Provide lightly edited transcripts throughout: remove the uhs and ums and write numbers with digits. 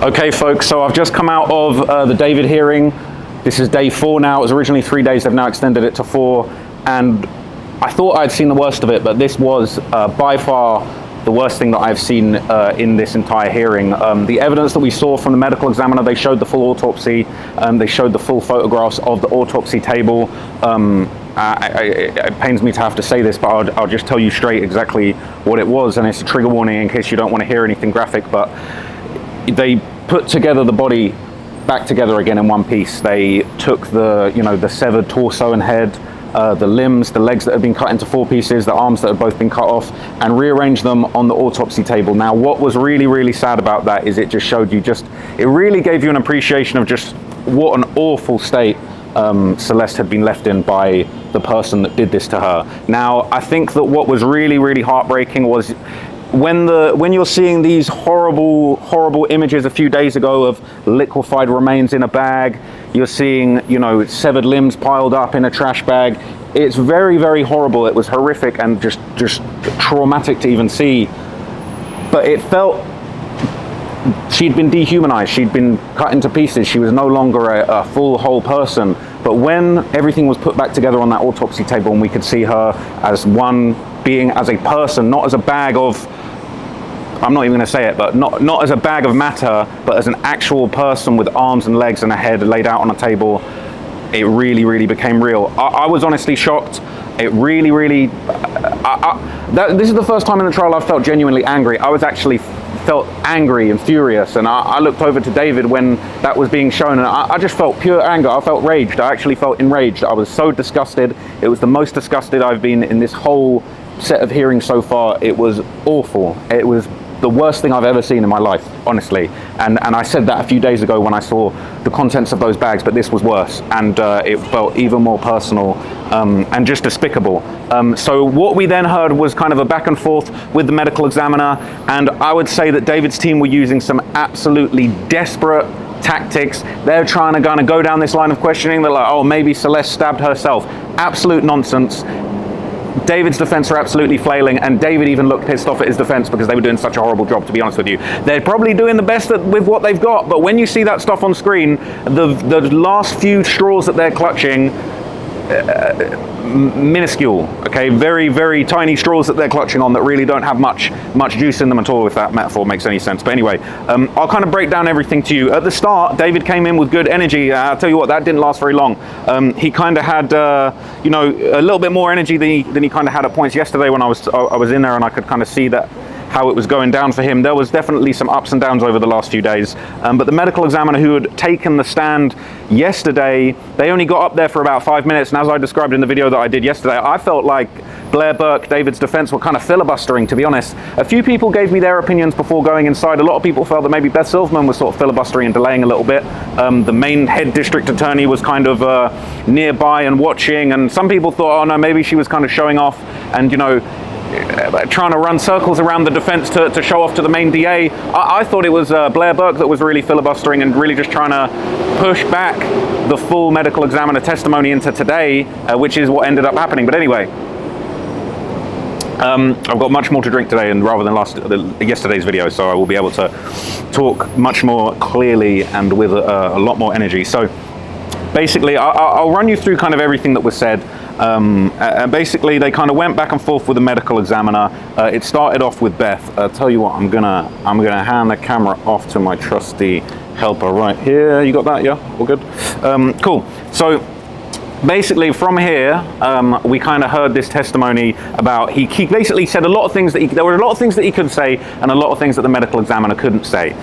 Okay folks, so I've just come out of the David hearing. This is day 4 now. It was originally 3 days, they've now extended it to 4. And I thought I'd seen the worst of it, but this was by far the worst thing that I've seen in this entire hearing. The evidence that we saw from the medical examiner, they showed the full autopsy, they showed the full photographs of the autopsy table. It pains me to have to say this, but I'll just tell you straight exactly what it was, and it's a trigger warning in case you don't want to hear anything graphic, but they put together the body back together again in one piece. They took the severed torso and head, the limbs, the legs that had been cut into 4 pieces, the arms that had both been cut off, and rearranged them on the autopsy table. Now, what was really, really sad about that is it just showed you it really gave you an appreciation of just what an awful state Celeste had been left in by the person that did this to her. Now, I think that what was really, really heartbreaking was when you're seeing these horrible images a few days ago of liquefied remains in a bag, you're seeing, severed limbs piled up in a trash bag. It's very, very horrible. It was horrific and just traumatic to even see. But it felt she'd been dehumanized. She'd been cut into pieces. She was no longer a full, whole person. But when everything was put back together on that autopsy table and we could see her as one being, as a person, not as a bag of, I'm not even going to say it, but not as a bag of matter, but as an actual person with arms and legs and a head laid out on a table, it really, really became real. I was honestly shocked. It really, really, this is the first time in the trial I've felt genuinely angry. I was actually felt angry and furious, and I looked over to David when that was being shown, and I just felt pure anger. I felt raged. I actually felt enraged. I was so disgusted. It was the most disgusted I've been in this whole set of hearings so far. It was awful. It was the worst thing I've ever seen in my life, honestly. And I said that a few days ago when I saw the contents of those bags, but this was worse, and it felt even more personal and just despicable. So what we then heard was kind of a back and forth with the medical examiner, and I would say that David's team were using some absolutely desperate tactics. They're trying to kind of go down this line of questioning. They're like, oh, maybe Celeste stabbed herself. Absolute nonsense. David's defense are absolutely flailing, and David even looked pissed off at his defense because they were doing such a horrible job, to be honest with you. They're probably doing the best with what they've got, but when you see that stuff on screen, the last few straws that they're clutching, minuscule, okay? Very, very tiny straws that they're clutching on that really don't have much juice in them at all, if that metaphor makes any sense. But anyway, I'll kind of break down everything to you. At the start, David came in with good energy. I'll tell you what, that didn't last very long. He kind of had, a little bit more energy than he kind of had at points yesterday when I was in there, and I could kind of see that how it was going down for him. There was definitely some ups and downs over the last few days, but the medical examiner who had taken the stand yesterday, they only got up there for about 5 minutes, and as I described in the video that I did yesterday, I felt like Blair Burke, David's defense, were kind of filibustering, to be honest. A few people gave me their opinions before going inside. A lot of people felt that maybe Beth Silverman was sort of filibustering and delaying a little bit. The main head district attorney was kind of nearby and watching, and some people thought, oh no, maybe she was kind of showing off and, trying to run circles around the defense to show off to the main DA. I thought it was Blair Burke that was really filibustering and really just trying to push back the full medical examiner testimony into today, which is what ended up happening. But anyway, I've got much more to drink today, and rather than yesterday's video, so I will be able to talk much more clearly and with a lot more energy. So basically, I'll run you through kind of everything that was said. And basically, they kind of went back and forth with the medical examiner. It started off with Beth. I'll tell you what, I'm gonna hand the camera off to my trusty helper right here. You got that? Yeah, all good. Cool. So basically, from here, we kind of heard this testimony about he basically said a lot of things that there were a lot of things that he could say and a lot of things that the medical examiner couldn't say.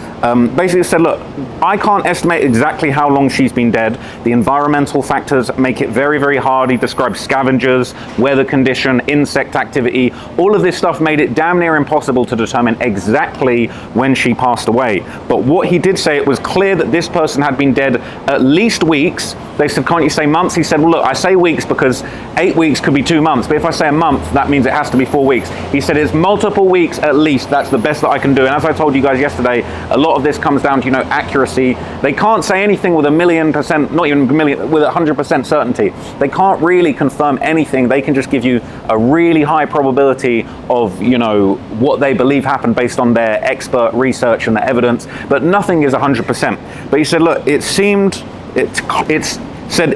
Basically said, look, I can't estimate exactly how long she's been dead. The environmental factors make it very, very hard. He described scavengers, weather condition, insect activity. All of this stuff made it damn near impossible to determine exactly when she passed away. But what he did say, it was clear that this person had been dead at least weeks. They said, can't you say months? He said, well, well, look, I say weeks because 8 weeks could be 2 months, but if I say a month, that means it has to be 4 weeks. He said it's multiple weeks at least. That's the best that I can do. And as I told you guys yesterday, a lot of this comes down to, you know, accuracy. They can't say anything with 1,000,000%, not even a million, with 100% certainty. They can't really confirm anything. They can just give you a really high probability of, you know, what they believe happened based on their expert research and the evidence, but nothing is 100%. But he said, look, it said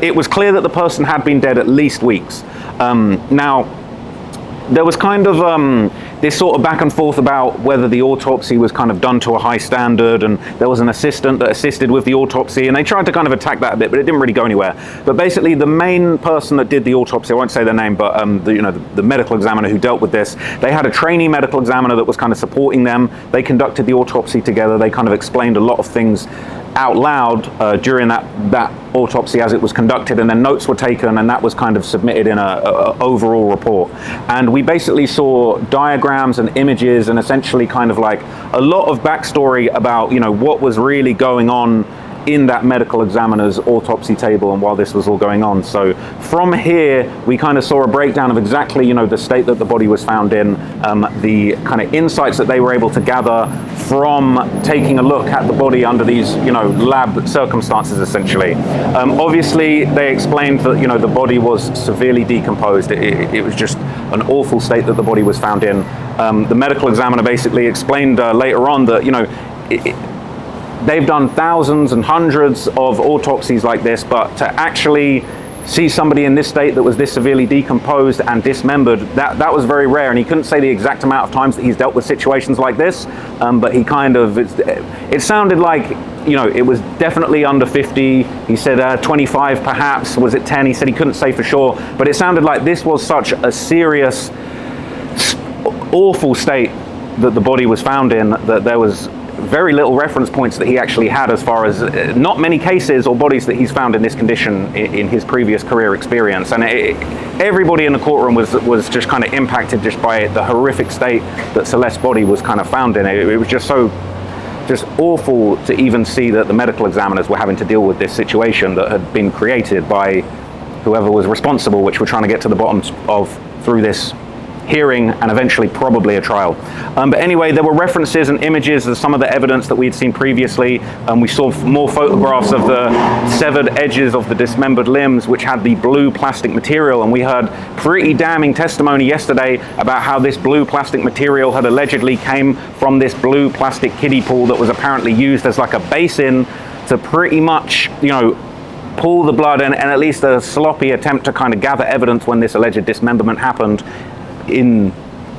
it was clear that the person had been dead at least weeks. Now, there was kind of this sort of back and forth about whether the autopsy was kind of done to a high standard, and there was an assistant that assisted with the autopsy, and they tried to kind of attack that a bit, but it didn't really go anywhere. But basically, the main person that did the autopsy, I won't say their name, but the medical examiner who dealt with this, they had a trainee medical examiner that was kind of supporting them. They conducted the autopsy together. They kind of explained a lot of things out loud during that autopsy as it was conducted, and then notes were taken, and that was kind of submitted in a overall report. And we basically saw diagrams and images and essentially kind of like a lot of backstory about, you know, what was really going on in that medical examiner's autopsy table and while this was all going on. So from here, we kind of saw a breakdown of exactly, you know, the state that the body was found in, the kind of insights that they were able to gather from taking a look at the body under these, you know, lab circumstances, essentially. Obviously, they explained that, you know, the body was severely decomposed. It was just an awful state that the body was found in. The medical examiner basically explained later on that, you know, they've done thousands and hundreds of autopsies like this, but to actually see somebody in this state that was this severely decomposed and dismembered, that was very rare. And he couldn't say the exact amount of times that he's dealt with situations like this, but he kind of, it sounded like, you know, it was definitely under 50. He said 25 perhaps. Was it 10? He said he couldn't say for sure, but it sounded like this was such a serious, awful state that the body was found in that there was very little reference points that he actually had as far as not many cases or bodies that he's found in this condition in his previous career experience. And everybody in the courtroom was just kind of impacted just by the horrific state that Celeste's body was kind of found in. It was just awful to even see that the medical examiners were having to deal with this situation that had been created by whoever was responsible, which we're trying to get to the bottom of through this hearing and eventually probably a trial. But anyway, there were references and images of some of the evidence that we had seen previously. We saw more photographs of the severed edges of the dismembered limbs, which had the blue plastic material, and we heard pretty damning testimony yesterday about how this blue plastic material had allegedly came from this blue plastic kiddie pool that was apparently used as like a basin to pretty much, you know, pull the blood and at least a sloppy attempt to kind of gather evidence when this alleged dismemberment happened in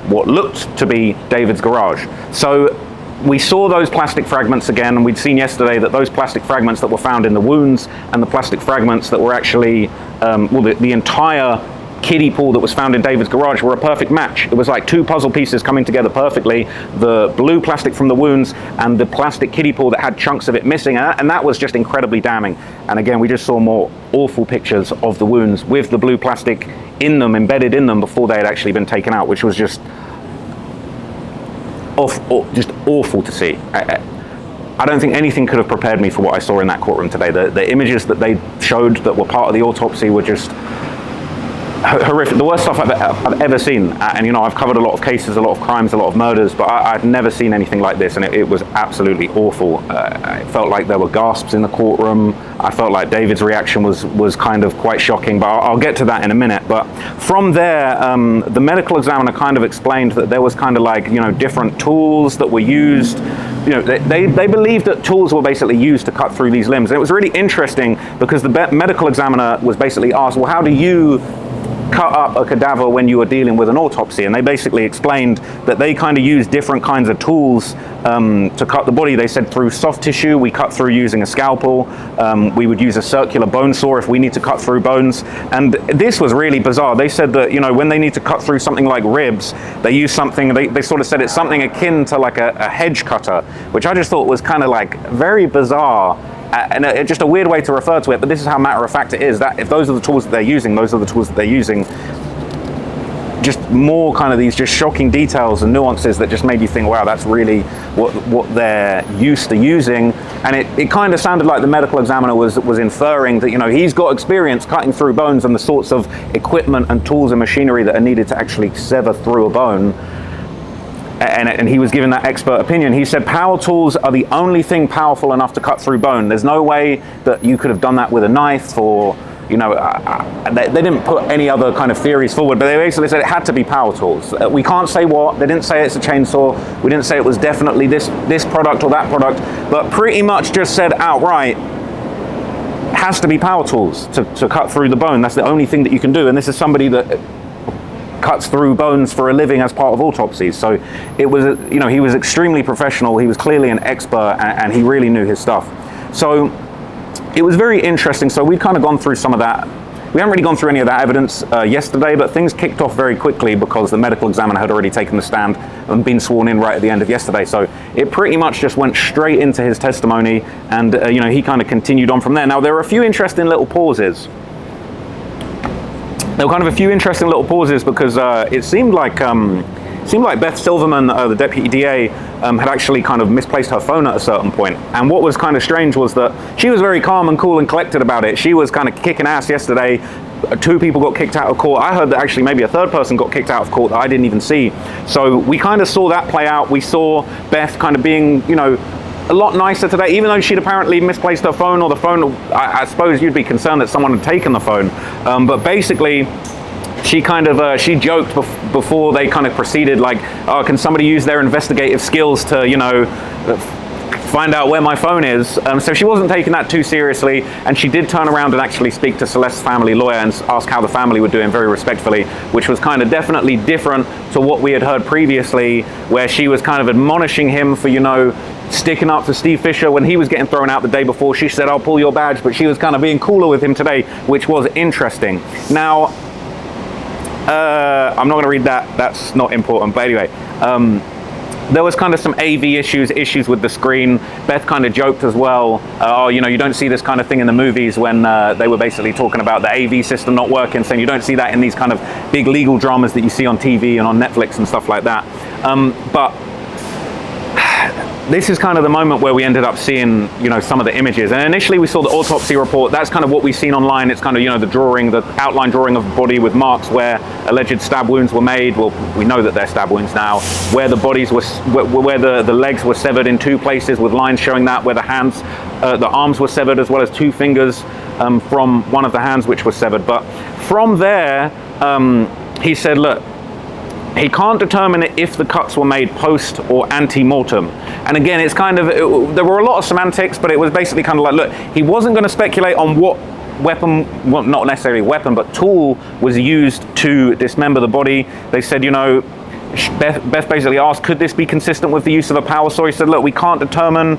what looked to be David's garage. So we saw those plastic fragments again, and we'd seen yesterday that those plastic fragments that were found in the wounds and the plastic fragments that were actually, the entire kiddie pool that was found in David's garage were a perfect match. It was like two puzzle pieces coming together perfectly. The blue plastic from the wounds and the plastic kiddie pool that had chunks of it missing, and that was just incredibly damning. And again, we just saw more awful pictures of the wounds with the blue plastic in them, embedded in them before they had actually been taken out, which was just awful to see. I don't think anything could have prepared me for what I saw in that courtroom today. The images that they showed that were part of the autopsy were just horrific, the worst stuff I've ever seen. And you know, I've covered a lot of cases, a lot of crimes, a lot of murders, but I'd never seen anything like this, and it was absolutely awful. It felt like there were gasps in the courtroom. I felt like David's reaction was kind of quite shocking, but I'll get to that in a minute. But from there, the medical examiner kind of explained that there was kind of like, you know, different tools that were used. You know, they believed that tools were basically used to cut through these limbs. And it was really interesting because the medical examiner was basically asked, well, how do you cut up a cadaver when you were dealing with an autopsy? And they basically explained that they kind of use different kinds of tools to cut the body. They said through soft tissue, we cut through using a scalpel. We would use a circular bone saw if we need to cut through bones. And this was really bizarre. They said that, you know, when they need to cut through something like ribs, they use something, they sort of said it's something akin to like a hedge cutter, which I just thought was kind of like very bizarre. And just a weird way to refer to it, but this is how matter of fact it is, that if those are the tools that they're using, those are the tools that they're using. just more kind of these just shocking details and nuances that just made you think, wow, that's really what they're used to using. And it kind of sounded like the medical examiner was inferring that, you know, he's got experience cutting through bones and the sorts of equipment and tools and machinery that are needed to actually sever through a bone. And he was giving that expert opinion. He said power tools are the only thing powerful enough to cut through bone. There's no way that you could have done that with a knife, or, you know, they didn't put any other kind of theories forward, but they basically said it had to be power tools. We can't say what. They didn't say it's a chainsaw. We didn't say it was definitely this product or that product, but pretty much just said outright, it has to be power tools to cut through the bone. That's the only thing that you can do. And this is somebody that cuts through bones for a living as part of autopsies. So it was, you know, he was extremely professional. He was clearly an expert, and he really knew his stuff. So it was very interesting. So we've kind of gone through some of that. We haven't really gone through any of that evidence yesterday, but things kicked off very quickly because the medical examiner had already taken the stand and been sworn in right at the end of yesterday. So it pretty much just went straight into his testimony, and you know, he kind of continued on from there. Now, there were a few interesting little pauses. There were kind of a few interesting little pauses because it seemed like Beth Silverman, the deputy DA, had actually kind of misplaced her phone at a certain point. And what was kind of strange was that she was very calm and cool and collected about it. She was kind of kicking ass yesterday. 2 people got kicked out of court. I heard that actually maybe a 3rd person got kicked out of court that I didn't even see. So we kind of saw that play out. We saw Beth kind of being, you know, a lot nicer today, even though she'd apparently misplaced her phone, or the phone, I suppose you'd be concerned that someone had taken the phone. But basically, she kind of, she joked before they kind of proceeded, like, oh, can somebody use their investigative skills to, you know, find out where my phone is? So she wasn't taking that too seriously, and she did turn around and actually speak to Celeste's family lawyer and ask how the family were doing very respectfully, which was kind of definitely different to what we had heard previously, where she was kind of admonishing him for, you know, sticking up for Steve Fisher when he was getting thrown out the day before. She said, I'll pull your badge, but she was kind of being cooler with him today, which was interesting. Now, I'm not going to read that. That's not important. But anyway, there was kind of some AV issues with the screen. Beth kind of joked as well. Oh, you know, you don't see this kind of thing in the movies, when they were basically talking about the AV system not working, saying you don't see that in these kind of big legal dramas that you see on TV and on Netflix and stuff like that. But this is kind of the moment where we ended up seeing, you know, some of the images. And initially we saw the autopsy report. That's kind of what we've seen online. It's kind of, you know, the drawing, the outline drawing of the body with marks where alleged stab wounds were made. Well, we know that they're stab wounds now. Where the bodies were, where the legs were severed in 2 places with lines showing that, where the hands, the arms were severed, as well as 2 fingers from one of the hands which was severed. But from there, he said, look, he can't determine if the cuts were made post or ante-mortem. And again, it's kind of, there were a lot of semantics, but it was basically kind of like, look, he wasn't going to speculate on what weapon, well, not necessarily weapon, but tool was used to dismember the body. They said, you know, Beth basically asked, could this be consistent with the use of a power saw? He said, look, we can't determine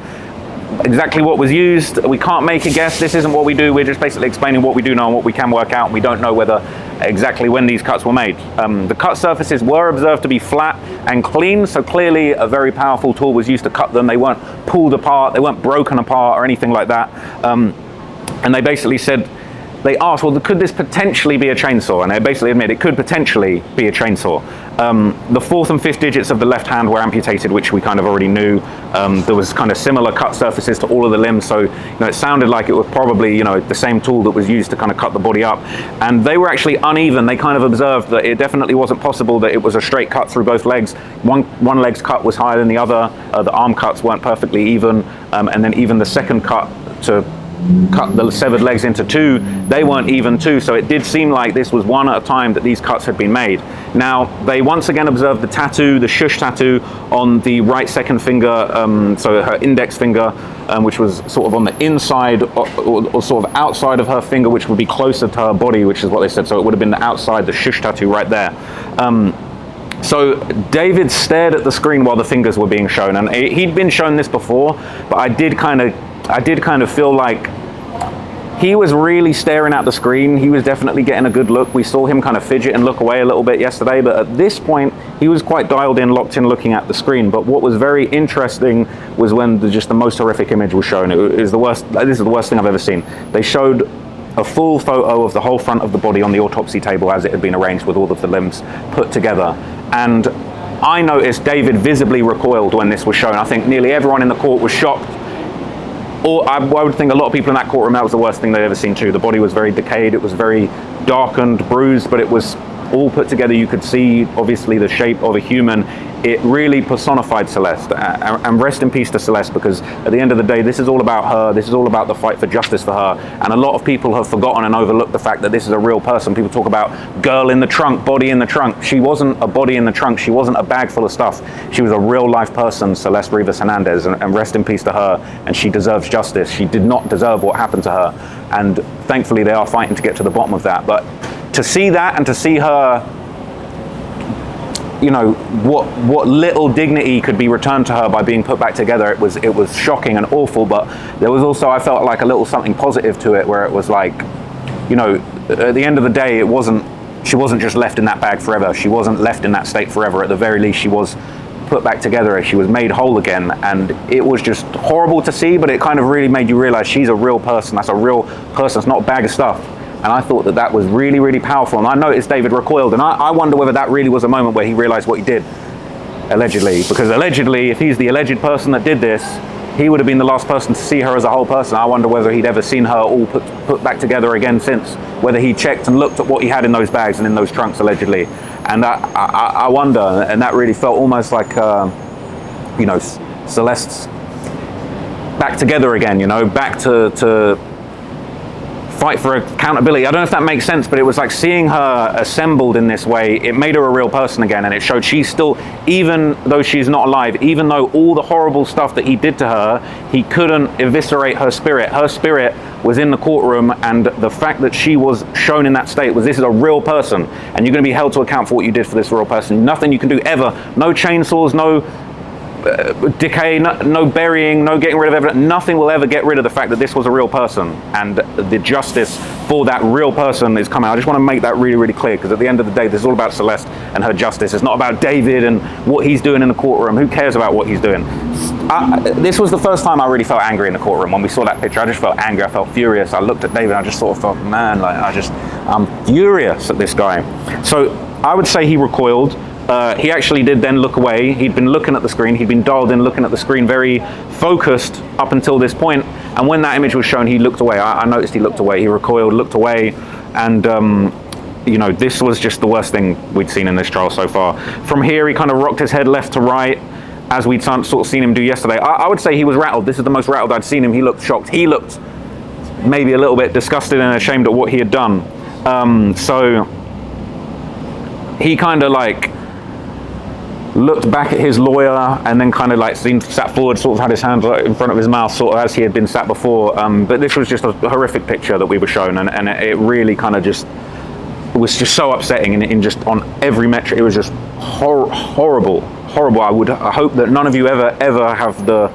exactly what was used. We can't make a guess. This isn't what we do. We're just basically explaining what we do know and what we can work out. And we don't know whether exactly when these cuts were made. The cut surfaces were observed to be flat and clean, so clearly a very powerful tool was used to cut them. They weren't pulled apart, they weren't broken apart or anything like that. And they basically said, they asked, well, could this potentially be a chainsaw? And they basically admit it could potentially be a chainsaw. The 4th and 5th digits of the left hand were amputated, which we kind of already knew. There was kind of similar cut surfaces to all of the limbs, so, you know, it sounded like it was probably, you know, the same tool that was used to kind of cut the body up. And they were actually uneven. They kind of observed that it definitely wasn't possible that it was a straight cut through both legs. One leg's cut was higher than the other. The arm cuts weren't perfectly even, and then even the second cut to cut the severed legs into 2, they weren't even too. So it did seem like this was one at a time that these cuts had been made. Now, they once again observed the tattoo, the shush tattoo on the right second finger, so her index finger, which was sort of on the inside or sort of outside of her finger, which would be closer to her body, which is what they said. So it would have been the outside, the shush tattoo right there. So David stared at the screen while the fingers were being shown, and he'd been shown this before, but I did kind of feel like he was really staring at the screen. He was definitely getting a good look. We saw him kind of fidget and look away a little bit yesterday, but at this point, he was quite dialed in, locked in, looking at the screen. But what was very interesting was when just the most horrific image was shown. It is the worst. This is the worst thing I've ever seen. They showed a full photo of the whole front of the body on the autopsy table as it had been arranged with all of the limbs put together. And I noticed David visibly recoiled when this was shown. I think nearly everyone in the court was shocked. Or I would think a lot of people in that courtroom, that was the worst thing they'd ever seen too. The body was very decayed, it was very darkened, bruised, but it was all put together. You could see obviously the shape of a human. It really personified Celeste, and rest in peace to Celeste, because at the end of the day, this is all about her. This is all about the fight for justice for her. And a lot of people have forgotten and overlooked the fact that this is a real person. People talk about girl in the trunk, body in the trunk. She wasn't a body in the trunk. She wasn't a bag full of stuff. She was a real life person, Celeste Rivas Hernandez, and rest in peace to her. And she deserves justice. She did not deserve what happened to her. And thankfully they are fighting to get to the bottom of that. But to see that, and to see her, you know, what little dignity could be returned to her by being put back together, it was shocking and awful. But there was also, I felt like, a little something positive to it, where it was like, you know, at the end of the day, she wasn't just left in that bag forever. She wasn't left in that state forever. At the very least, she was put back together. She was made whole again, and it was just horrible to see, but it kind of really made you realize she's a real person. That's a real person. It's not a bag of stuff. And I thought that was really, really powerful. And I noticed David recoiled, and I wonder whether that really was a moment where he realized what he did, allegedly. Because allegedly, if he's the alleged person that did this, he would have been the last person to see her as a whole person. I wonder whether he'd ever seen her all put back together again since, whether he checked and looked at what he had in those bags and in those trunks, allegedly. And I wonder, and that really felt almost like, you know, Celeste's back together again, you know, back to fight for accountability. I don't know if that makes sense, but it was like seeing her assembled in this way. It made her a real person again, and it showed she's still, even though she's not alive, even though all the horrible stuff that he did to her, he couldn't eviscerate her spirit. Her spirit was in the courtroom, and the fact that she was shown in that state was, this is a real person, and you're going to be held to account for what you did for this real person. Nothing you can do ever, no chainsaws, no decay, no burying, no getting rid of evidence. Nothing will ever get rid of the fact that this was a real person, and the justice for that real person is coming. I just want to make that really, really clear, because at the end of the day, this is all about Celeste and her justice. It's not about David and what he's doing in the courtroom. Who cares about what he's doing? This was the first time I really felt angry in the courtroom. When we saw that picture, I just felt angry. I felt furious. I looked at David and I just sort of thought, man, like I'm furious at this guy. So I would say he recoiled. He actually did then look away. He'd been looking at the screen. He'd been dialed in, looking at the screen, very focused up until this point. And when that image was shown, he looked away. I noticed he looked away. He recoiled, looked away. And, you know, this was just the worst thing we'd seen in this trial so far. From here, he kind of rocked his head left to right, as we'd sort of seen him do yesterday. I would say he was rattled. This is the most rattled I'd seen him. He looked shocked. He looked maybe a little bit disgusted and ashamed at what he had done. So he kind of like looked back at his lawyer, and then kind of like sat forward, sort of had his hands in front of his mouth, sort of as he had been sat before. But this was just a horrific picture that we were shown, and it really kind of just, it was just so upsetting in just on every metric. It was just horrible. I hope that none of you ever have the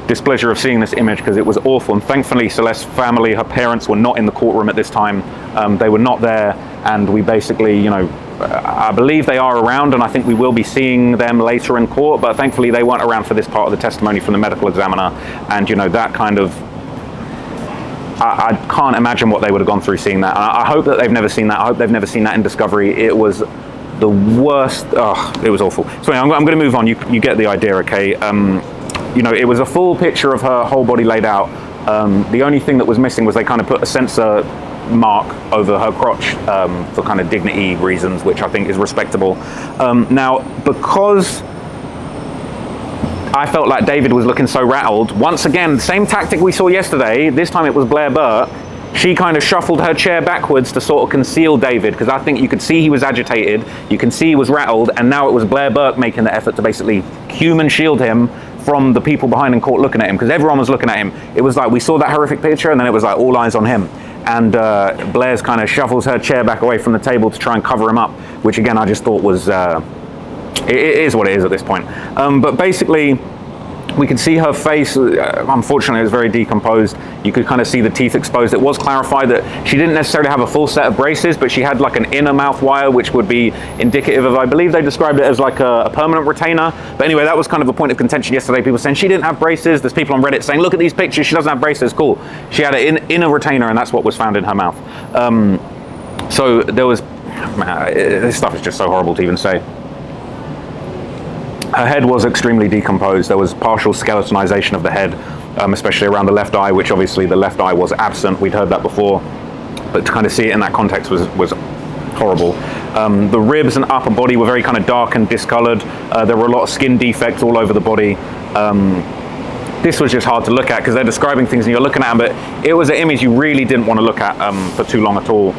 displeasure of seeing this image, because it was awful. And thankfully Celeste's family, her parents, were not in the courtroom at this time. They were not there, and we basically, you know, I believe they are around, and I think we will be seeing them later in court, but thankfully they weren't around for this part of the testimony from the medical examiner. And, you know, that kind of, I can't imagine what they would have gone through seeing that. I hope that they've never seen that. I hope they've never seen that in Discovery. It was the worst. It was awful. So anyway, I'm going to move on. You get the idea, okay? You know, it was a full picture of her whole body laid out. The only thing that was missing was they kind of put a sensor mark over her crotch for kind of dignity reasons, which I think is respectable. Now, because I felt like David was looking so rattled, once again, same tactic we saw yesterday, this time it was Blair Burke. She kind of shuffled her chair backwards to sort of conceal David, because I think you could see he was agitated, you can see he was rattled, and now it was Blair Burke making the effort to basically human shield him from the people behind in court looking at him, because everyone was looking at him. It was like we saw that horrific picture, and then it was like all eyes on him. And Blair's kind of shuffles her chair back away from the table to try and cover him up, which again I just thought was, it is what it is at this point. But basically, We could see her face, unfortunately it was very decomposed. You could kind of see the teeth exposed. It was clarified that she didn't necessarily have a full set of braces, but she had like an inner mouth wire, which would be indicative of, I believe they described it as like a permanent retainer. But anyway, that was kind of a point of contention yesterday. People saying she didn't have braces. There's people on Reddit saying, look at these pictures, she doesn't have braces. Cool. She had an inner retainer, and that's what was found in her mouth. So there was, this stuff is just so horrible to even say. Her head was extremely decomposed. There was partial skeletonization of the head, especially around the left eye, which obviously the left eye was absent. We'd heard that before, but to kind of see it in that context was horrible. The ribs and upper body were very kind of dark and discolored. There were a lot of skin defects all over the body. This was just hard to look at because they're describing things and you're looking at them, but it was an image you really didn't want to look at for too long at all.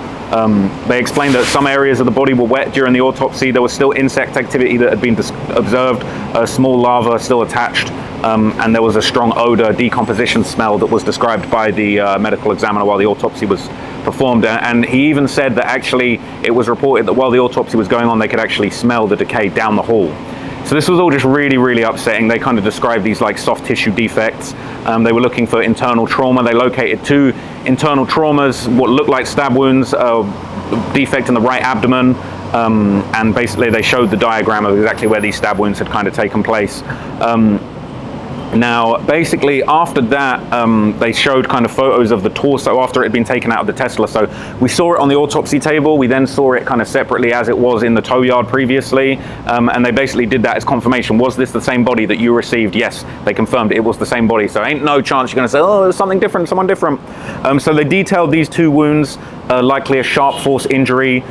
They explained that some areas of the body were wet during the autopsy. There was still insect activity that had been observed, a small larva still attached, and there was a strong odor, decomposition smell that was described by the medical examiner while the autopsy was performed. And he even said that actually it was reported that while the autopsy was going on, they could actually smell the decay down the hall. So this was all just really, really upsetting. They kind of described these like soft tissue defects. They were looking for internal trauma. They located 2 internal traumas, what looked like stab wounds, defect in the right abdomen, and basically they showed the diagram of exactly where these stab wounds had kind of taken place. Now, basically, after that, they showed kind of photos of the torso after it had been taken out of the Tesla. So we saw it on the autopsy table. We then saw it kind of separately as it was in the tow yard previously. And they basically did that as confirmation. Was this the same body that you received? Yes, they confirmed it was the same body. So ain't no chance you're going to say, oh, there's something different, someone different. So they detailed these 2 wounds, likely a sharp force injury.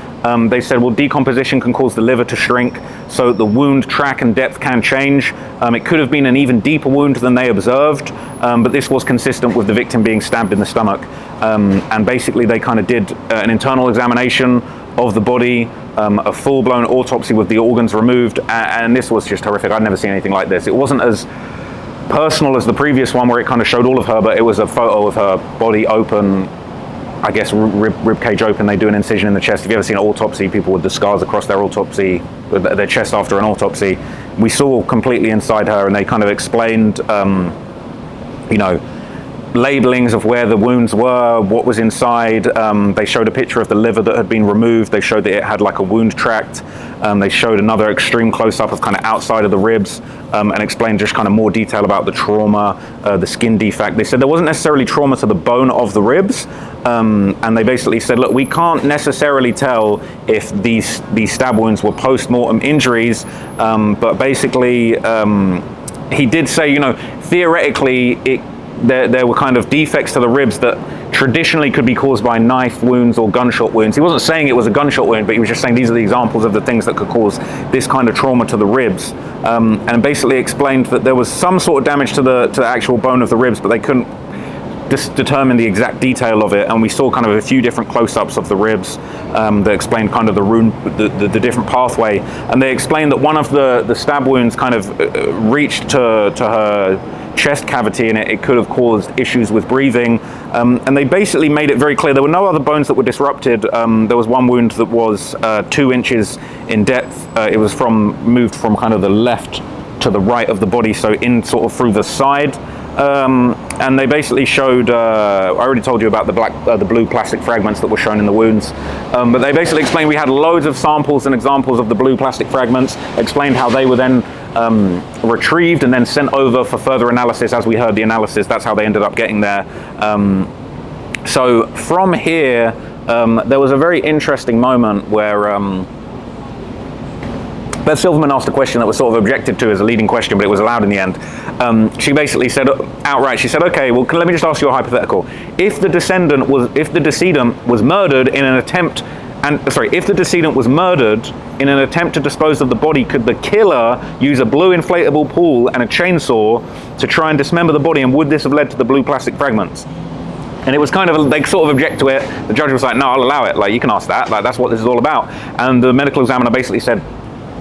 They said, well, decomposition can cause the liver to shrink, so the wound track and depth can change. It could have been an even deeper wound than they observed, but this was consistent with the victim being stabbed in the stomach. And basically they kind of did an internal examination of the body, a full-blown autopsy with the organs removed, and this was just horrific. I'd never seen anything like this. It wasn't as personal as the previous one where it kind of showed all of her, but it was a photo of her body open, I guess rib cage open. They do an incision in the chest. If you've ever seen an autopsy, people with the scars across their autopsy, their chest after an autopsy, we saw completely inside her, and they kind of explained, you know, labelings of where the wounds were, what was inside. They showed a picture of the liver that had been removed. They showed that it had like a wound tract. They showed another extreme close-up of kind of outside of the ribs, and explained just kind of more detail about the trauma, the skin defect. They said there wasn't necessarily trauma to the bone of the ribs, and they basically said, look, we can't necessarily tell if these stab wounds were post-mortem injuries, but basically he did say, you know, theoretically there were kind of defects to the ribs that traditionally could be caused by knife wounds or gunshot wounds. He wasn't saying it was a gunshot wound, but he was just saying these are the examples of the things that could cause this kind of trauma to the ribs, and basically explained that there was some sort of damage to the actual bone of the ribs, but they couldn't determine the exact detail of it. And we saw kind of a few different close-ups of the ribs that explained kind of the different pathway, and they explained that one of the stab wounds kind of reached to her chest cavity, and it could have caused issues with breathing, and they basically made it very clear there were no other bones that were disrupted. There was one wound that was 2 inches in depth. It was moved from kind of the left to the right of the body, so in sort of through the side. And they basically showed, I already told you about the blue plastic fragments that were shown in the wounds, but they basically explained we had loads of samples and examples of the blue plastic fragments, explained how they were then retrieved and then sent over for further analysis. As we heard the analysis, that's how they ended up getting there. So from here, there was a very interesting moment where Beth Silverman asked a question that was sort of objected to as a leading question, but it was allowed in the end. She basically said outright, she said, okay, well, let me just ask you a hypothetical. If the decedent was murdered in an attempt, if the decedent was murdered in an attempt to dispose of the body, could the killer use a blue inflatable pool and a chainsaw to try and dismember the body, and would this have led to the blue plastic fragments? And it was kind of, they sort of object to it. The judge was like, no, I'll allow it. Like, you can ask that. Like, that's what this is all about. And the medical examiner basically said,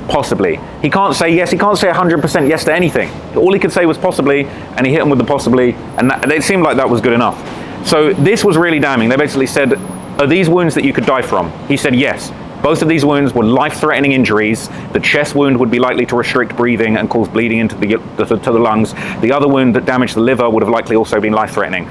possibly. He can't say yes, he can't say 100% yes to anything. All he could say was possibly, and he hit him with the possibly, and it seemed like that was good enough. So this was really damning. They basically said, are these wounds that you could die from? He said yes. Both of these wounds were life-threatening injuries. The chest wound would be likely to restrict breathing and cause bleeding into to the lungs. The other wound that damaged the liver would have likely also been life-threatening.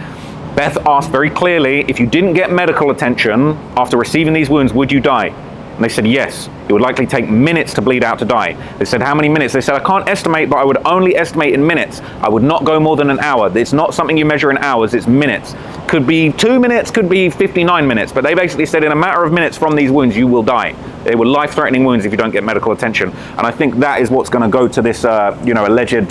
Beth asked very clearly, if you didn't get medical attention after receiving these wounds, would you die? And they said yes. It would likely take minutes to bleed out to die. They said, how many minutes? They said, I can't estimate, but I would only estimate in minutes. I would not go more than an hour. It's not something you measure in hours, it's minutes. Could be 2 minutes, could be 59 minutes, but they basically said in a matter of minutes from these wounds, you will die. They were life-threatening wounds if you don't get medical attention. And I think that is what's going to go to this, alleged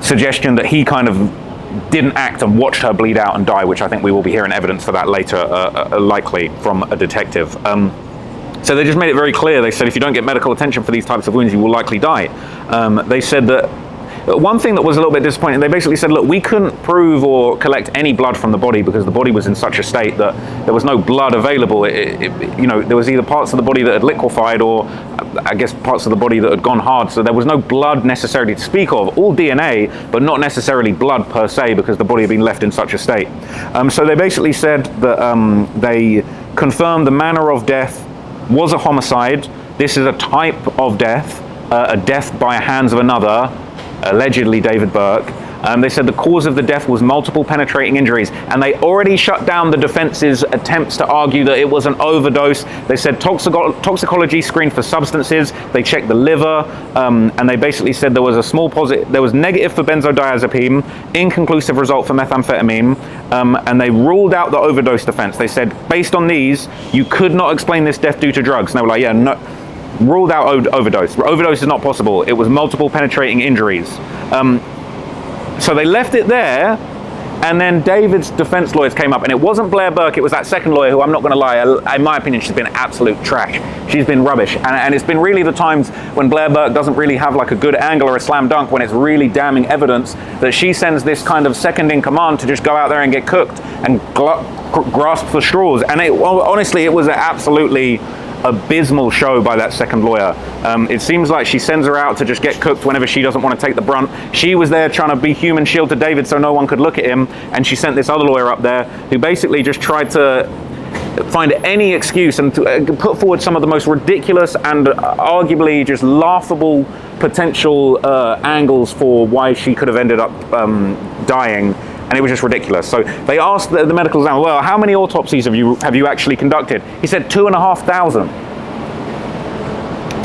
suggestion that he kind of didn't act and watched her bleed out and die, which I think we will be hearing evidence for that later, likely from a detective. So they just made it very clear. They said if you don't get medical attention for these types of wounds, you will likely die. They said that one thing that was a little bit disappointing, they basically said, look, we couldn't prove or collect any blood from the body because the body was in such a state that there was no blood available. There was either parts of the body that had liquefied or I guess parts of the body that had gone hard. So there was no blood necessarily to speak of, all DNA, but not necessarily blood per se because the body had been left in such a state. So they basically said that they confirmed the manner of death was a homicide. This is a type of death, a death by hands of another, allegedly David Burke. They said the cause of the death was multiple penetrating injuries, and they already shut down the defense's attempts to argue that it was an overdose. They said toxicology screened for substances, they checked the liver, and they basically said there was a small positive, there was negative for benzodiazepine, inconclusive result for methamphetamine, and they ruled out the overdose defense. They said, based on these, you could not explain this death due to drugs. And they were like, yeah, no, ruled out overdose. Overdose is not possible. It was multiple penetrating injuries. So they left it there, and then David's defense lawyers came up, and it wasn't Blair Burke, it was that second lawyer who, I'm not going to lie, in my opinion, she's been absolute trash. She's been rubbish, and it's been really the times when Blair Burke doesn't really have like a good angle or a slam dunk, when it's really damning evidence, that she sends this kind of second in command to just go out there and get cooked and grasp for straws. And honestly, it was an absolutely abysmal show by that second lawyer. It seems like she sends her out to just get cooked whenever she doesn't want to take the brunt. She was there trying to be human shield to David so no one could look at him, and she sent this other lawyer up there who basically just tried to find any excuse and to put forward some of the most ridiculous and arguably just laughable potential angles for why she could have ended up dying. And it was just ridiculous. So they asked the medical examiner, well, how many autopsies have you actually conducted? He said 2,500.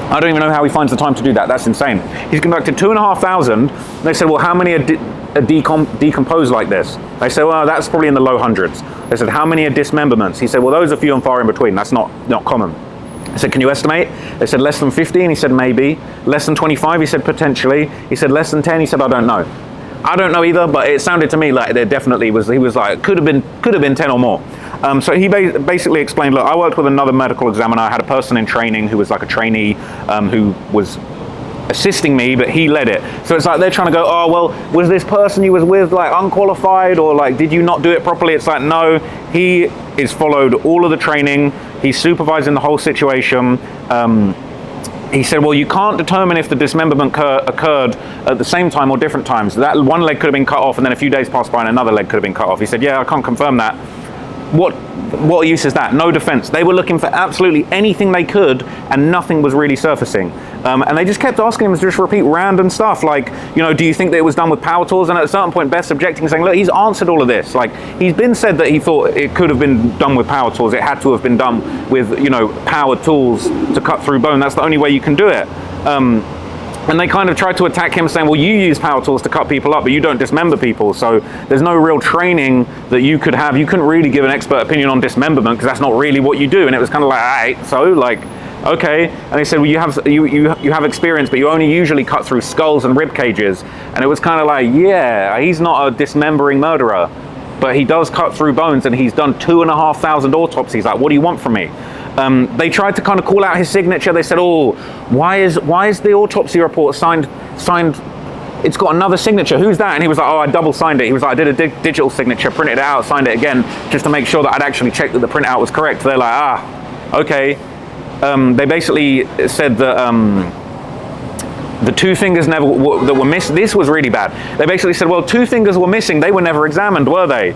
I don't even know how he finds the time to do that. That's insane. He's conducted 2,500. They said, well, how many are decomposed like this? They said, well, that's probably in the low hundreds. They said, how many are dismemberments? He said, well, those are few and far in between. That's not common. I said, can you estimate? They said less than 15. He said, maybe. Less than 25. He said, potentially. He said, less than 10. He said, I don't know. I don't know either, but it sounded to me like there definitely was, he was like, could have been 10 or more. So he basically explained, look, I worked with another medical examiner. I had a person in training who was like a trainee who was assisting me, but he led it. So it's like they're trying to go, oh, well, was this person you was with like unqualified, or like, did you not do it properly? It's like, no, he is followed all of the training. He's supervising the whole situation. He said, well, you can't determine if the dismemberment occurred at the same time or different times. That one leg could have been cut off, and then a few days passed by and another leg could have been cut off. He said, yeah, I can't confirm that. What use is that? No defense. They were looking for absolutely anything they could, and nothing was really surfacing. And they just kept asking him to just repeat random stuff, like, do you think that it was done with power tools? And at a certain point, Beth's objecting, saying, look, he's answered all of this. Like, he's been said that he thought it could have been done with power tools. It had to have been done with, power tools to cut through bone. That's the only way you can do it. And they kind of tried to attack him, saying, well, you use power tools to cut people up, but you don't dismember people. So there's no real training that you could have. You couldn't really give an expert opinion on dismemberment because that's not really what you do. And it was kind of like, all right, so like, okay. And they said, well, you have experience, but you only usually cut through skulls and rib cages. And it was kind of like, yeah, he's not a dismembering murderer, but he does cut through bones, and he's done 2,500 autopsies. Like, what do you want from me? They tried to kind of call out his signature. They said, oh, why is the autopsy report signed, it's got another signature, who's that? And he was like, oh, I double signed it. He was like, I did a digital signature, printed it out, signed it again, just to make sure that I'd actually checked that the printout was correct. They're like, okay. They basically said that the two fingers that were missing, this was really bad. They basically said, well, two fingers were missing, they were never examined, were they?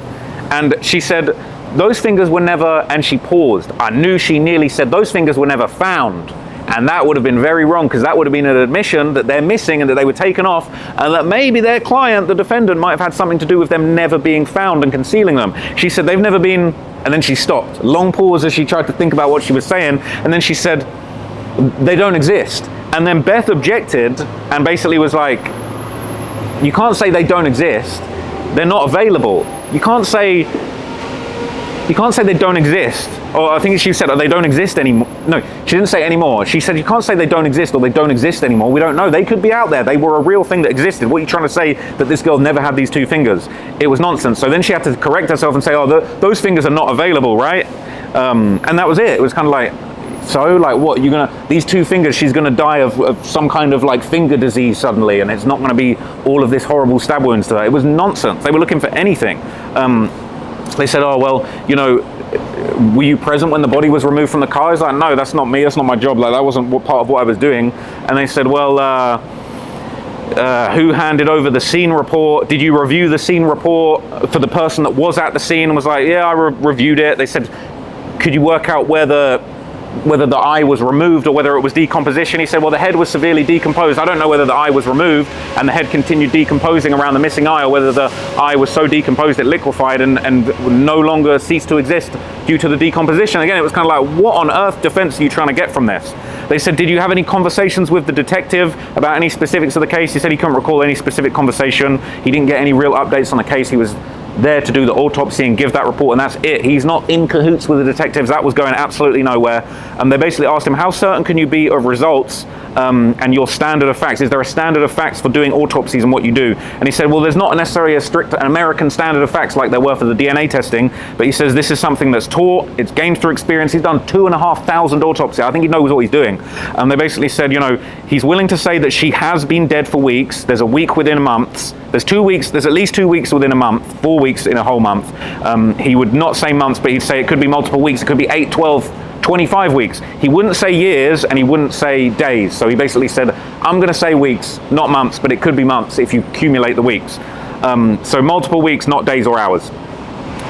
And she said, those fingers were never, and she paused. I knew she nearly said those fingers were never found. And that would have been very wrong, because that would have been an admission that they're missing and that they were taken off, and that maybe their client, the defendant, might have had something to do with them never being found and concealing them. She said they've never been, and then she stopped. Long pause as she tried to think about what she was saying, and then she said, they don't exist. And then Beth objected and basically was like, you can't say they don't exist. They're not available. You can't say they don't exist. Or I think she said, they don't exist anymore. No, she didn't say anymore. She said, you can't say they don't exist or they don't exist anymore. We don't know. They could be out there. They were a real thing that existed. What are you trying to say, that this girl never had these two fingers? It was nonsense. So then she had to correct herself and say, those fingers are not available, right? And that was it. It was kind of like, so, like, what, these two fingers, she's gonna die of some kind of like finger disease suddenly, and it's not gonna be all of this horrible stab wounds to her. It was nonsense. They were looking for anything. They said, oh, well, were you present when the body was removed from the car? I was like, no, that's not me, that's not my job, like that wasn't part of what I was doing. And they said, well, who handed over the scene report? Did you review the scene report for the person that was at the scene? And was like, yeah, I reviewed it. They said, could you work out whether the eye was removed or whether it was decomposition? He said, well, the head was severely decomposed. I don't know whether the eye was removed and the head continued decomposing around the missing eye, or whether the eye was so decomposed it liquefied and no longer ceased to exist due to the decomposition. Again, it was kind of like, what on earth defense are you trying to get from this? They said, did you have any conversations with the detective about any specifics of the case? He said he couldn't recall any specific conversation. He didn't get any real updates on the case. He was there to do the autopsy and give that report, and that's it. He's not in cahoots with the detectives. That was going absolutely nowhere. And they basically asked him, how certain can you be of results and your standard of facts? Is there a standard of facts for doing autopsies and what you do? And he said, well, there's not necessarily a strict American standard of facts like there were for the DNA testing, but he says this is something that's taught, it's gained through experience. He's done 2,500 autopsies. I think he knows what he's doing. And they basically said, he's willing to say that she has been dead for weeks. There's a week within months. There's 2 weeks, there's at least 2 weeks within a month, 4 weeks in a whole month. He would not say months, but he'd say it could be multiple weeks. It could be 8, 12, 25 weeks. He wouldn't say years and he wouldn't say days. So he basically said, I'm going to say weeks, not months, but it could be months if you accumulate the weeks. So multiple weeks, not days or hours.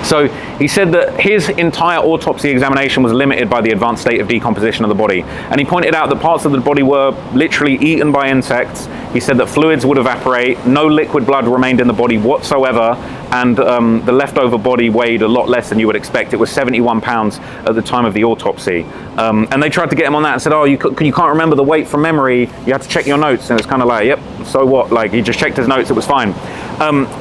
So he said that his entire autopsy examination was limited by the advanced state of decomposition of the body. And he pointed out that parts of the body were literally eaten by insects. He said that fluids would evaporate, no liquid blood remained in the body whatsoever, and the leftover body weighed a lot less than you would expect. It was 71 pounds at the time of the autopsy. And they tried to get him on that and said, oh, you can't remember the weight from memory, you have to check your notes. And it's kind of like, yep, so what? Like, he just checked his notes, it was fine.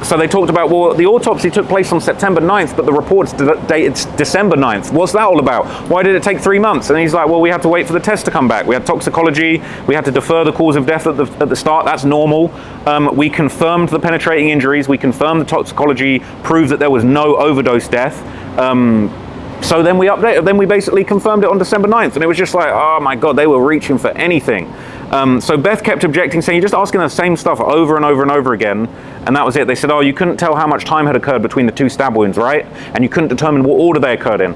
So they talked about, well, the autopsy took place on September 9th, but the report's dated December 9th. What's that all about? Why did it take 3 months? And he's like, well, we had to wait for the test to come back. We had toxicology. We had to defer the cause of death at the start. That's normal. We confirmed the penetrating injuries. We confirmed the toxicology proved that there was no overdose death. So then we basically confirmed it on December 9th. And it was just like, oh my God, they were reaching for anything. So Beth kept objecting, saying, you're just asking the same stuff over and over and over again. And that was it. They said, oh, you couldn't tell how much time had occurred between the 2 stab wounds, right? And you couldn't determine what order they occurred in.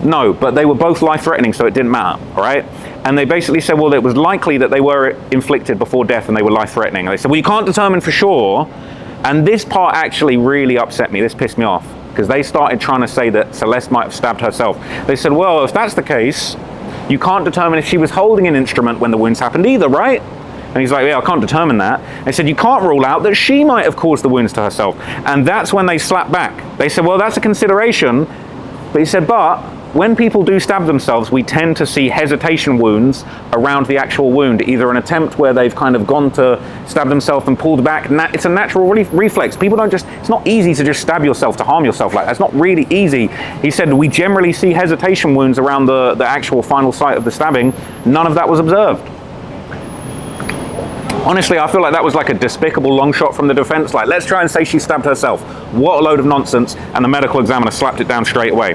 No, but they were both life-threatening, so it didn't matter, all right? And they basically said, well, it was likely that they were inflicted before death and they were life-threatening. And they said, well, you can't determine for sure. And this part actually really upset me. This pissed me off, because they started trying to say that Celeste might have stabbed herself. They said, well, if that's the case, you can't determine if she was holding an instrument when the wounds happened either, right? And he's like, yeah, I can't determine that. They said, you can't rule out that she might have caused the wounds to herself. And that's when they slapped back. They said, well, that's a consideration. But he said, but when people do stab themselves, we tend to see hesitation wounds around the actual wound, either an attempt where they've kind of gone to stab themselves and pulled back. It's a natural reflex. People don't just, it's not easy to just stab yourself, to harm yourself like that. It's not really easy. He said, we generally see hesitation wounds around the actual final site of the stabbing. None of that was observed. Honestly, I feel like that was like a despicable long shot from the defense. Like, let's try and say she stabbed herself. What a load of nonsense. And the medical examiner slapped it down straight away.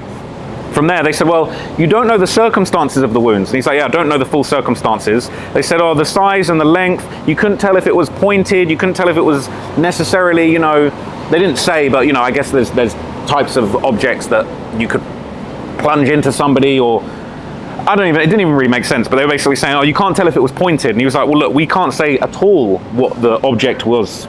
From there, they said, well, you don't know the circumstances of the wounds. And he's like, yeah, I don't know the full circumstances. They said, oh, the size and the length, you couldn't tell if it was pointed, you couldn't tell if it was necessarily, they didn't say, but, I guess there's types of objects that you could plunge into somebody, or it didn't even really make sense, but they were basically saying, oh, you can't tell if it was pointed. And he was like, well, look, we can't say at all what the object was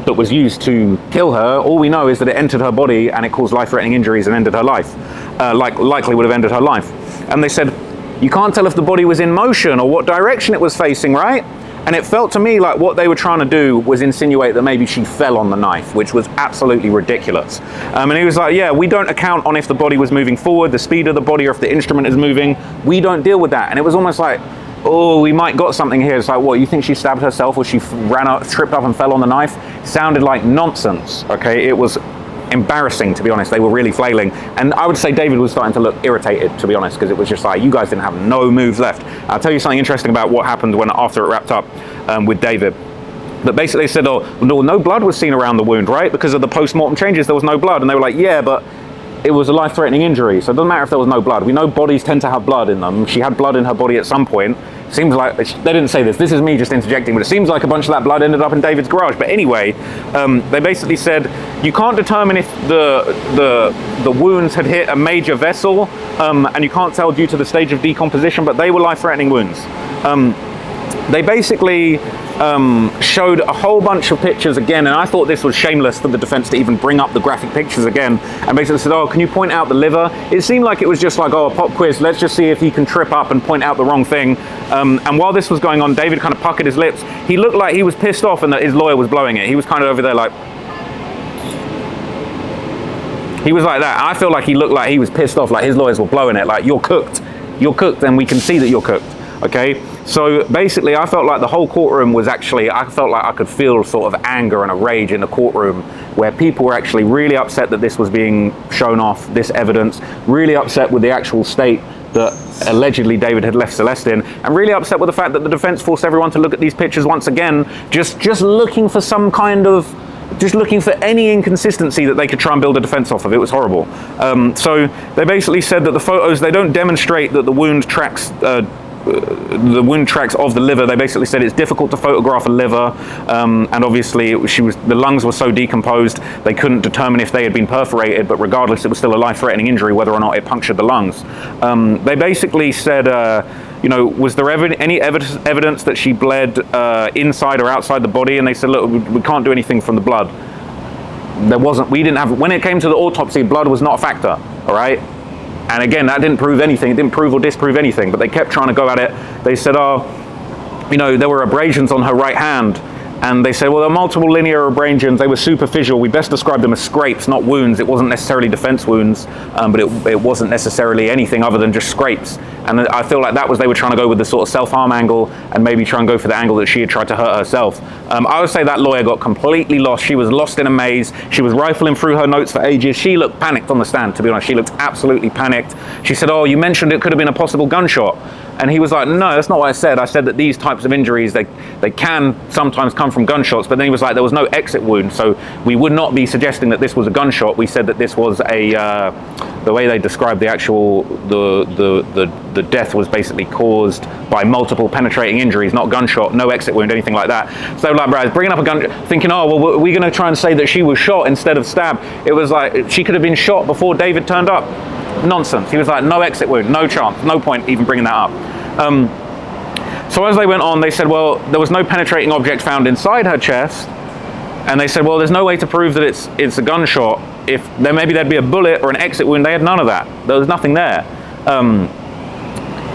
that was used to kill her. All we know is that it entered her body and it caused life-threatening injuries and ended her life. likely would have ended her life. And they said, you can't tell if the body was in motion or what direction it was facing, right? And it felt to me like what they were trying to do was insinuate that maybe she fell on the knife, which was absolutely ridiculous. And he was like, yeah, we don't account on if the body was moving forward, the speed of the body, or if the instrument is moving. We don't deal with that. And it was almost like, oh, we might got something here. It's like, what, you think she stabbed herself or she ran up, tripped up and fell on the knife? Sounded like nonsense, okay? It was embarrassing, to be honest. They were really flailing. And I would say David was starting to look irritated, to be honest, because it was just like, you guys didn't have no moves left. I'll tell you something interesting about what happened after it wrapped up with David. But basically they said, oh, no blood was seen around the wound, right? Because of the post-mortem changes, there was no blood. And they were like, yeah, but it was a life-threatening injury, so it doesn't matter if there was no blood. We know bodies tend to have blood in them. She had blood in her body at some point. Seems like, they didn't say this is me just interjecting, but it seems like a bunch of that blood ended up in David's garage. But anyway, they basically said, you can't determine if the wounds had hit a major vessel, and you can't tell due to the stage of decomposition, but they were life-threatening wounds. They basically showed a whole bunch of pictures again, and I thought this was shameless for the defense to even bring up the graphic pictures again, and basically said, oh, can you point out the liver? It seemed like it was just like, oh, a pop quiz, let's just see if he can trip up and point out the wrong thing. And while this was going on, David kind of puckered his lips. He looked like he was pissed off and that his lawyer was blowing it. He was kind of over there like, he was like that. I feel like he looked like he was pissed off, like his lawyers were blowing it, like, you're cooked, and we can see that you're cooked. Okay, so basically I felt like the whole courtroom was actually, I felt like I could feel sort of anger and a rage in the courtroom where people were actually really upset that this was being shown off, this evidence, really upset with the actual state that allegedly David had left Celeste in, and really upset with the fact that the defense forced everyone to look at these pictures once again, just looking for some kind of, just looking for any inconsistency that they could try and build a defense off of. It was horrible. So they basically said that the photos, they don't demonstrate that the wound tracks of the liver. They basically said it's difficult to photograph a liver, and obviously the lungs were so decomposed they couldn't determine if they had been perforated, but regardless it was still a life-threatening injury whether or not it punctured the lungs. They basically said, was there any evidence that she bled inside or outside the body? And they said, look, we can't do anything from the blood. When it came to the autopsy, blood was not a factor, all right? And again, that didn't prove anything. It didn't prove or disprove anything, but they kept trying to go at it. They said, there were abrasions on her right hand. And they said, well, there are multiple linear abrasions. They were superficial. We best describe them as scrapes, not wounds. It wasn't necessarily defense wounds, but it wasn't necessarily anything other than just scrapes. And I feel like they were trying to go with the sort of self-harm angle and maybe try and go for the angle that she had tried to hurt herself. I would say that lawyer got completely lost. She was lost in a maze. She was rifling through her notes for ages. She looked panicked on the stand, to be honest. She looked absolutely panicked. She said, oh, you mentioned it could have been a possible gunshot. And he was like, no, that's not what I said. I said that these types of injuries, they can sometimes come from gunshots, but then he was like, there was no exit wound, so we would not be suggesting that this was a gunshot. We said that this was the way they described the actual, the death was basically caused by multiple penetrating injuries, not gunshot, no exit wound, anything like that. So like, bro, I was bringing up a gun, thinking, oh, well, we're going to try and say that she was shot instead of stabbed. It was like, she could have been shot before David turned up. Nonsense. He was like, no exit wound, no chance, no point even bringing that up. So as they went on, they said, well, there was no penetrating object found inside her chest, and they said, well, there's no way to prove that it's a gunshot. If maybe there'd be a bullet or an exit wound. They had none of that. There was nothing there.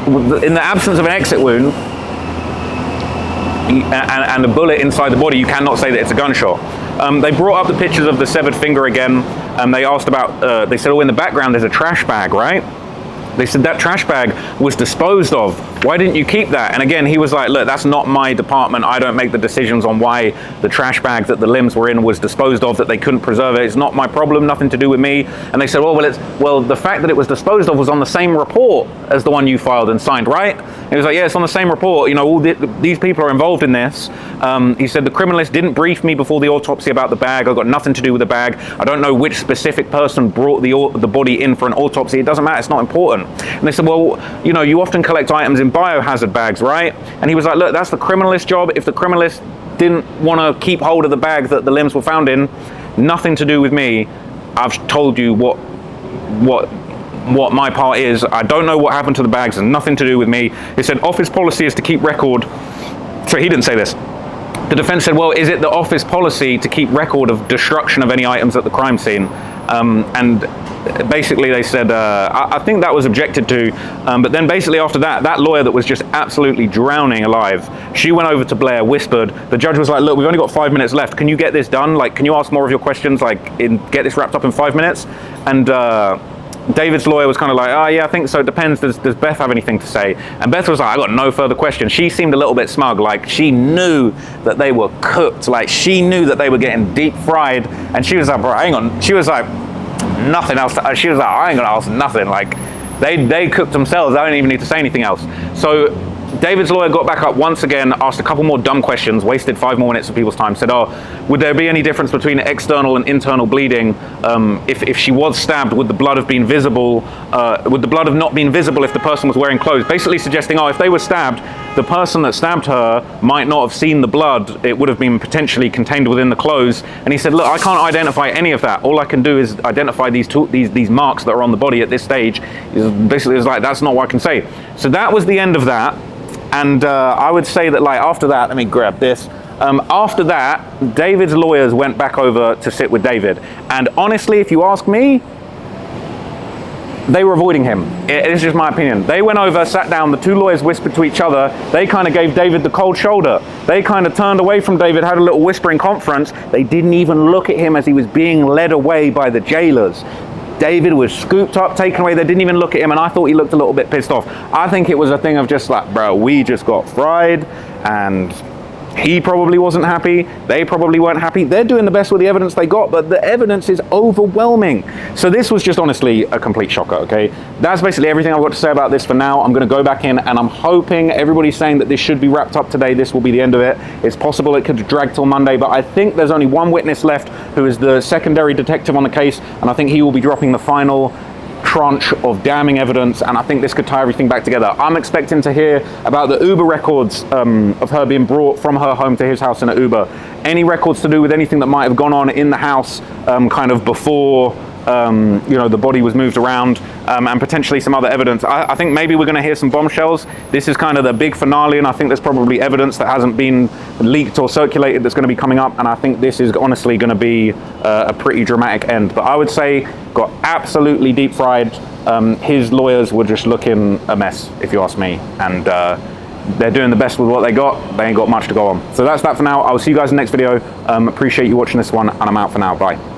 In the absence of an exit wound and a bullet inside the body, you cannot say that it's a gunshot. They brought up the pictures of the severed finger again, and they asked about, they said, oh, in the background there's a trash bag, right? They said that trash bag was disposed of. Why didn't you keep that? And again, he was like, look, that's not my department. I don't make the decisions on why the trash bag that the limbs were in was disposed of, that they couldn't preserve it. It's not my problem, nothing to do with me. And they said, well, the fact that it was disposed of was on the same report as the one you filed and signed, right? And he was like, yeah, it's on the same report. All these people are involved in this. He said, the criminalist didn't brief me before the autopsy about the bag. I've got nothing to do with the bag. I don't know which specific person brought the body in for an autopsy. It doesn't matter, it's not important. And they said, well, you often collect items in biohazard bags, right? And he was like, look, that's the criminalist's job. If the criminalist didn't want to keep hold of the bag that the limbs were found in, nothing to do with me. I've told you what my part is. I don't know what happened to the bags, and nothing to do with me. He said office policy is to keep record. Sorry, he didn't say this. The defense said, well, is it the office policy to keep record of destruction of any items at the crime scene? And basically they said, I think that was objected to, but then basically after that, that lawyer that was just absolutely drowning alive, she went over to Blair, whispered. The judge was like, look, we've only got 5 minutes left. Can you get this done? Like, can you ask more of your questions? Like, get this wrapped up in 5 minutes? And David's lawyer was kind of like, oh yeah, I think so, it depends. Does Beth have anything to say? And Beth was like, I got no further questions. She seemed a little bit smug, like she knew that they were cooked, like she knew that they were getting deep fried, and she was like, bro, hang on. She was like, nothing else. She was like, I ain't gonna ask nothing. Like, they cooked themselves. I don't even need to say anything else. So David's lawyer got back up once again, asked a couple more dumb questions, wasted 5 more minutes of people's time, said, oh, would there be any difference between external and internal bleeding? If she was stabbed, would the blood have been visible? Would the blood have not been visible if the person was wearing clothes? Basically suggesting, oh, if they were stabbed, the person that stabbed her might not have seen the blood. It would have been potentially contained within the clothes. And he said, look, I can't identify any of that. All I can do is identify these marks that are on the body at this stage. Basically, it was like, that's not what I can say. So that was the end of that. And I would say that, like, after that, let me grab this. After that, David's lawyers went back over to sit with David. And honestly, if you ask me, they were avoiding him. It's just my opinion. They went over, sat down, the two lawyers whispered to each other. They kind of gave David the cold shoulder. They kind of turned away from David, had a little whispering conference. They didn't even look at him as he was being led away by the jailers. David was scooped up, taken away. They didn't even look at him, and I thought he looked a little bit pissed off. I think it was a thing of just like, bro, we just got fried, and he probably wasn't happy. They probably weren't happy. They're doing the best with the evidence they got, but the evidence is overwhelming. So this was just honestly a complete shocker, okay? That's basically everything I've got to say about this for now. I'm going to go back in, and I'm hoping everybody's saying that this should be wrapped up today. This will be the end of it. It's possible it could drag till Monday, but I think there's only one witness left who is the secondary detective on the case, and I think he will be dropping the final tranche of damning evidence, and I think this could tie everything back together. I'm expecting to hear about the Uber records of her being brought from her home to his house in an Uber. Any records to do with anything that might have gone on in the house kind of before the body was moved around, and potentially some other evidence. I think maybe we're going to hear some bombshells. This is kind of the big finale, and I think there's probably evidence that hasn't been leaked or circulated that's going to be coming up, and I think this is honestly going to be a pretty dramatic end. But I would say got absolutely deep fried. His lawyers were just looking a mess, if you ask me, and they're doing the best with what they got. They ain't got much to go on. So that's that for now. I'll see you guys in the next video. Appreciate you watching this one, and I'm out for now. Bye.